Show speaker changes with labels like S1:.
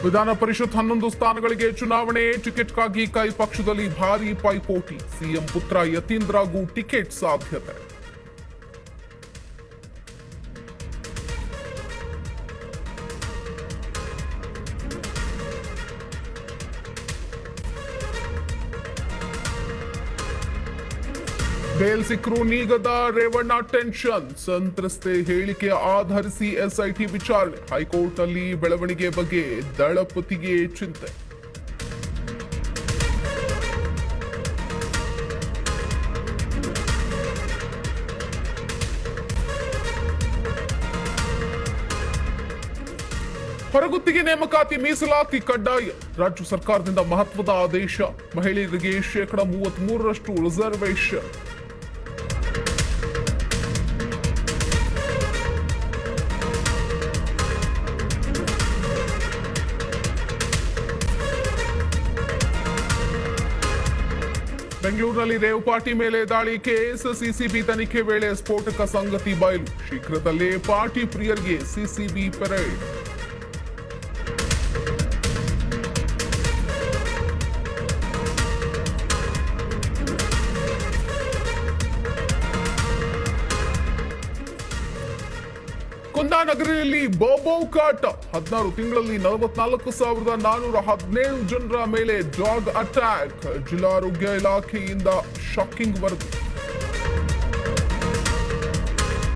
S1: ವಿಧಾನ ಪರಿಷತ್ 11 ಸ್ಥಾನಗಳಿಗೆ ಚುನಾವಣೆ. ಟಿಕೆಟ್ಗಾಗಿ ಕೈ ಪಕ್ಷದಲ್ಲಿ ಭಾರೀ ಪೈಪೋಟಿ. ಸಿಎಂ ಪುತ್ರ ಯತೀಂದ್ರಗೂ ಟಿಕೆಟ್ ಸಾಧ್ಯತೆ. ಬೇಲ್ ಸಿಕ್ಕರೂ ನೀಗದ ರೇವಣ್ಣ ಟೆನ್ಷನ್. ಸಂತ್ರಸ್ತೆ ಹೇಳಿಕೆ ಆಧರಿಸಿ ಎಸ್ಐಟಿ ವಿಚಾರಣೆ. ಹೈಕೋರ್ಟ್ನಲ್ಲಿ ಬೆಳವಣಿಗೆ ಬಗ್ಗೆ ದಳಪತಿಗೆ ಚಿಂತೆ. ಹೊರಗುತ್ತಿಗೆ ನೇಮಕಾತಿ ಮೀಸಲಾತಿ ಕಡ್ಡಾಯ. ರಾಜ್ಯ ಸರ್ಕಾರದಿಂದ ಮಹತ್ವದ ಆದೇಶ. ಮಹಿಳೆಯರಿಗೆ 33% ರಿಸರ್ವೇಶನ್. ಬೆಂಗಳೂರಿನಲ್ಲಿ ರೇವ್ ಪಾರ್ಟಿ ಮೇಲೆ ದಾಳಿ ಕೇಸ್. ಸಿಸಿಬಿ ತನಿಖೆ ವೇಳೆ ಸ್ಫೋಟಕ ಸಂಗತಿ ಬಯಲು. ಶೀಘ್ರದಲ್ಲೇ ಪಾರ್ಟಿ ಪ್ರಿಯರಿಗೆ ಸಿಸಿಬಿ ಪರೇಡ್. ಕುಂದಾನಗರಿಯಲ್ಲಿ ಬೋಬೋ ಕಾಟ. 16 ತಿಂಗಳಲ್ಲಿ 44,417 ಜನರ ಮೇಲೆ ಡ್ರಗ್ ಅಟ್ಯಾಕ್. ಜಿಲ್ಲಾರೋಗ್ಯ ಇಲಾಖೆಯಿಂದ ಶಾಕಿಂಗ್ ವರದಿ.